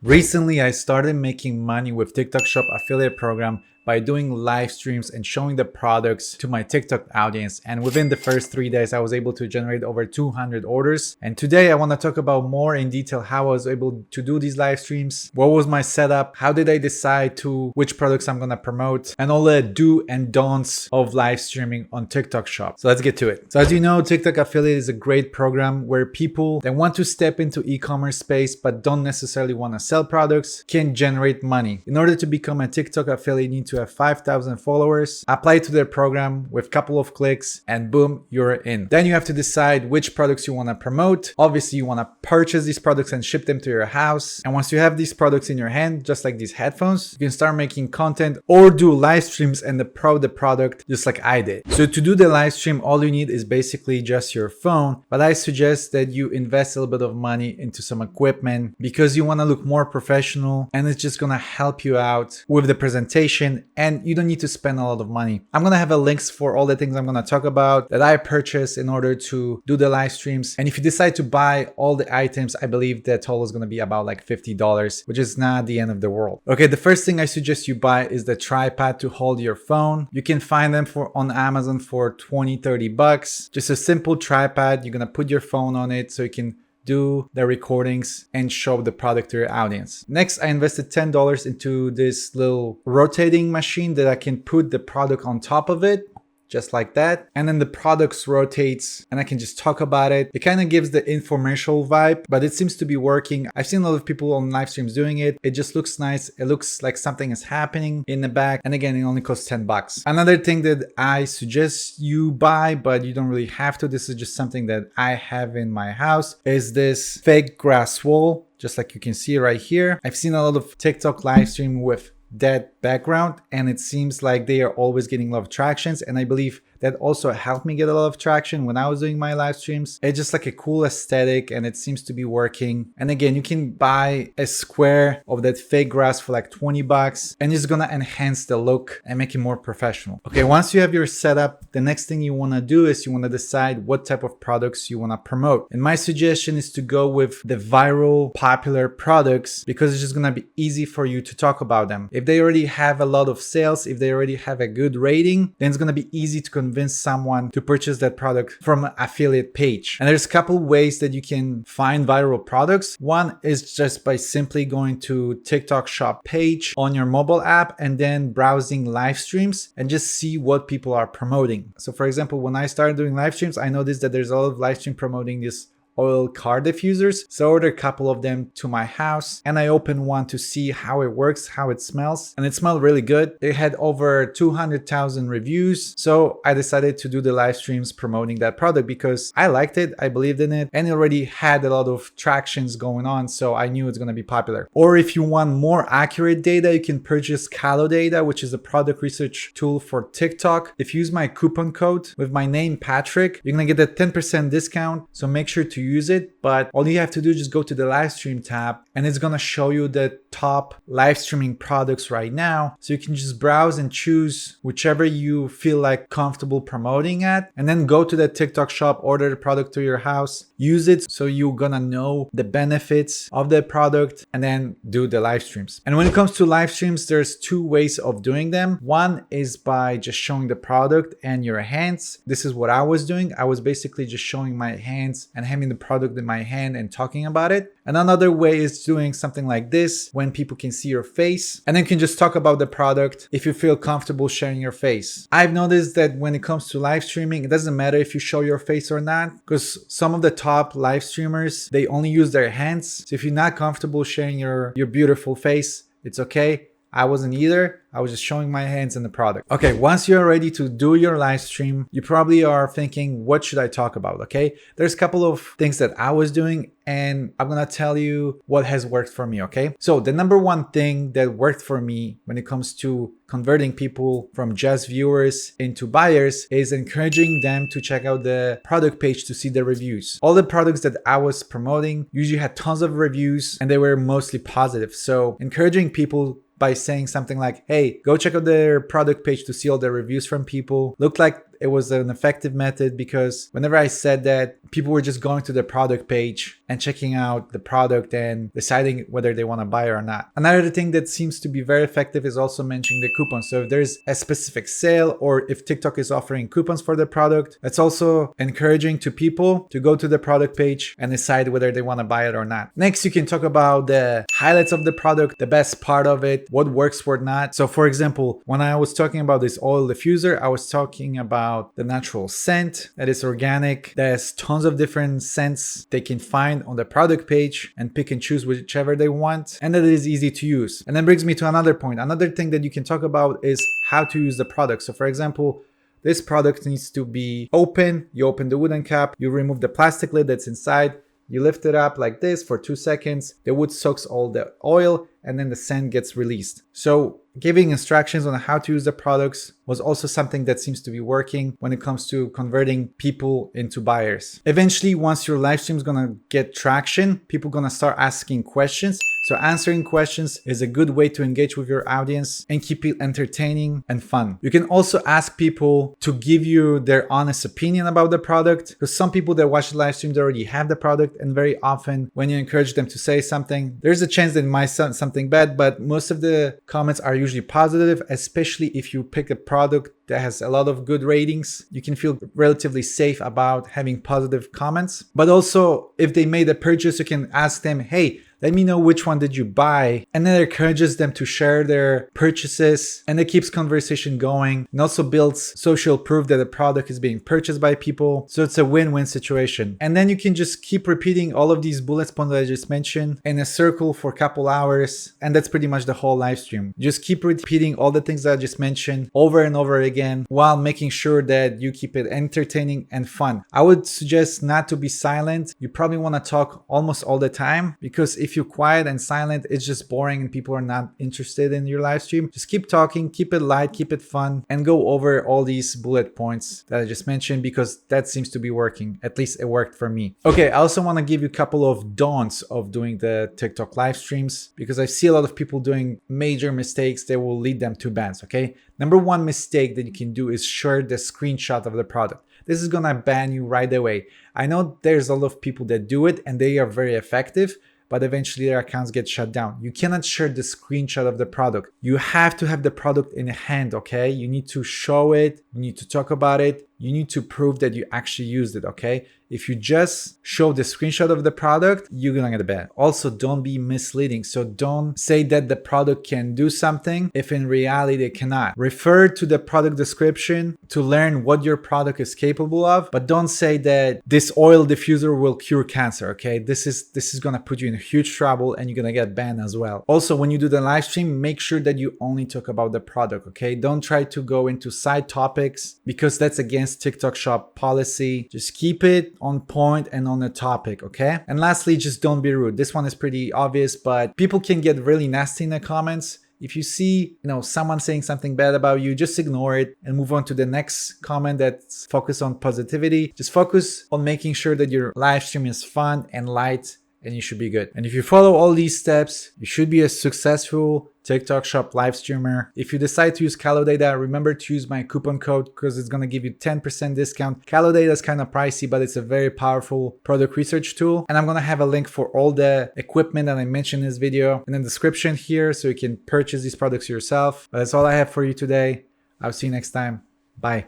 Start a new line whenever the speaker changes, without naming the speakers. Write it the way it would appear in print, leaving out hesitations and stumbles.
Recently, I started making money with TikTok Shop affiliate program by doing live streams and showing the products to my TikTok audience. And within the first 3 days, I was able to generate over 200 orders. And today I want to talk about more in detail how I was able to do these live streams. What was my setup? How did I decide to which products I'm going to promote, and all the do and don'ts of live streaming on TikTok Shop. So let's get to it. So as you know, TikTok affiliate is a great program where people that want to step into e-commerce space but don't necessarily want to sell products can generate money. In order to become a TikTok affiliate, you need to have 5,000 followers, apply to their program with a couple of clicks, and boom, you're in. Then you have to decide which products you want to promote. Obviously, you want to purchase these products and ship them to your house. And once you have these products in your hand, just like these headphones, you can start making content or do live streams and promote the product just like I did. So to do the live stream, all you need is basically just your phone. But I suggest that you invest a little bit of money into some equipment because you want to look more professional, and it's just going to help you out with the presentation, and you don't need to spend a lot of money. I'm going to have links for all the things I'm going to talk about that I purchased in order to do the live streams. And if you decide to buy all the items, I believe the total is going to be about like $50, which is not the end of the world. Okay, the first thing I suggest you buy is the tripod to hold your phone. You can find them on Amazon for 20-30 bucks. Just a simple tripod. You're going to put your phone on it so you can do the recordings and show the product to your audience. Next, I invested $10 into this little rotating machine that I can put the product on top of it, just like that. And then the products rotates and I can just talk about it. It kind of gives the infomercial vibe, but it seems to be working. I've seen a lot of people on live streams doing it. It just looks nice. It looks like something is happening in the back. And again, it only costs 10 bucks. Another thing that I suggest you buy, but you don't really have to, this is just something that I have in my house, is this fake grass wall, just like you can see right here. I've seen a lot of TikTok live stream with that background, and it seems like they are always getting a lot of tractions, and I believe that also helped me get a lot of traction when I was doing my live streams. It's just like a cool aesthetic and it seems to be working. And again, you can buy a square of that fake grass for like 20 bucks and it's gonna enhance the look and make it more professional. Okay, once you have your setup, the next thing you wanna do is you wanna decide what type of products you wanna promote. And my suggestion is to go with the viral popular products because it's just gonna be easy for you to talk about them. If they already have a lot of sales, if they already have a good rating, then it's gonna be easy to convince someone to purchase that product from an affiliate page. And there's a couple ways that you can find viral products. One is just by simply going to TikTok Shop page on your mobile app and then browsing live streams and just see what people are promoting. So for example, when I started doing live streams, I noticed that there's a lot of live stream promoting this oil car diffusers. So I ordered a couple of them to my house and I opened one to see how it works, how it smells. And it smelled really good. It had over 200,000 reviews. So I decided to do the live streams promoting that product because I liked it, I believed in it, and it already had a lot of tractions going on. So I knew it's going to be popular. Or if you want more accurate data, you can purchase Calo Data, which is a product research tool for TikTok. If you use my coupon code with my name, Patrick, you're going to get a 10% discount. So make sure to use it, but all you have to do is just go to the live stream tab and it's going to show you the top live streaming products right now. So you can just browse and choose whichever you feel like comfortable promoting at, and then go to the TikTok Shop, order the product to your house, use it so you're gonna know the benefits of the product, and then do the live streams. And when it comes to live streams, there's two ways of doing them. One is by just showing the product and your hands. This is what I was doing. I was basically just showing my hands and having the product in my hand and talking about it. And another way is doing something like this when people can see your face, and then you can just talk about the product if you feel comfortable sharing your face. I've noticed that when it comes to live streaming, it doesn't matter if you show your face or not, because some of the top live streamers, they only use their hands. So if you're not comfortable sharing your beautiful face, it's okay. I wasn't either. I was just showing my hands in the product. Okay, once you're ready to do your live stream, you probably are thinking, what should I talk about? Okay, there's a couple of things that I was doing and I'm gonna tell you what has worked for me, okay? So the number one thing that worked for me when it comes to converting people from just viewers into buyers is encouraging them to check out the product page to see the reviews. All the products that I was promoting usually had tons of reviews and they were mostly positive. So encouraging people by saying something like, hey, go check out their product page to see all the reviews from people. Look like it was an effective method because whenever I said that, people were just going to the product page and checking out the product and deciding whether they want to buy or not. Another thing that seems to be very effective is also mentioning the coupons. So if there's a specific sale or if TikTok is offering coupons for the product, that's also encouraging to people to go to the product page and decide whether they want to buy it or not. Next, you can talk about the highlights of the product, the best part of it, what works, what not. So for example, when I was talking about this oil diffuser, I was talking about the natural scent that is organic. There's tons of different scents they can find on the product page and pick and choose whichever they want, and that it is easy to use. And that brings me to another point. Another thing that you can talk about is how to use the product. So for example, this product needs to be open. You open the wooden cap, you remove the plastic lid that's inside, you lift it up like this for 2 seconds. The wood soaks all the oil and then the scent gets released. So giving instructions on how to use the products was also something that seems to be working when it comes to converting people into buyers. Eventually, once your live stream is gonna get traction, people are gonna start asking questions. So answering questions is a good way to engage with your audience and keep it entertaining and fun. You can also ask people to give you their honest opinion about the product, because some people that watch the live streams already have the product, and very often when you encourage them to say something, there's a chance that it might sound something bad, but most of the comments are usually positive, especially if you pick a product that has a lot of good ratings. You can feel relatively safe about having positive comments. But also, if they made a purchase, you can ask them, hey, let me know which one did you buy, and then it encourages them to share their purchases, and it keeps conversation going and also builds social proof that the product is being purchased by people. So it's a win-win situation. And then you can just keep repeating all of these bullet points that I just mentioned in a circle for a couple hours, and that's pretty much the whole live stream. Just keep repeating all the things that I just mentioned over and over again while making sure that you keep it entertaining and fun. I would suggest not to be silent. You probably want to talk almost all the time, because if you're quiet and silent, it's just boring and people are not interested in your live stream. Just keep talking, keep it light, keep it fun, and go over all these bullet points that I just mentioned, because that seems to be working. At least it worked for me. Okay, I also want to give you a couple of don'ts of doing the TikTok live streams, because I see a lot of people doing major mistakes that will lead them to bans, okay? Number one mistake that you can do is share the screenshot of the product. This is gonna ban you right away. I know there's a lot of people that do it and they are very effective, but eventually their accounts get shut down. You cannot share the screenshot of the product. You have to have the product in hand, okay? You need to show it, you need to talk about it, you need to prove that you actually used it, okay? If you just show the screenshot of the product, you're gonna get a ban. Also, don't be misleading. So don't say that the product can do something if in reality it cannot. Refer to the product description to learn what your product is capable of, but don't say that this oil diffuser will cure cancer, okay? This is gonna put you in huge trouble and you're gonna get banned as well. Also, when you do the live stream, make sure that you only talk about the product, okay? Don't try to go into side topics, because that's against TikTok Shop policy. Just keep it on point and on the topic, okay? And lastly, just don't be rude. This one is pretty obvious, but people can get really nasty in the comments. If you see, someone saying something bad about you, just ignore it and move on to the next comment that's focused on positivity. Just focus on making sure that your live stream is fun and light, and you should be good. And if you follow all these steps, you should be a successful TikTok Shop live streamer. If you decide to use Calo Data, remember to use my coupon code, because it's going to give you 10% discount. Calo Data is kind of pricey, but it's a very powerful product research tool. And I'm going to have a link for all the equipment that I mentioned in this video in the description here, so you can purchase these products yourself. But that's all I have for you today. I'll see you next time. Bye.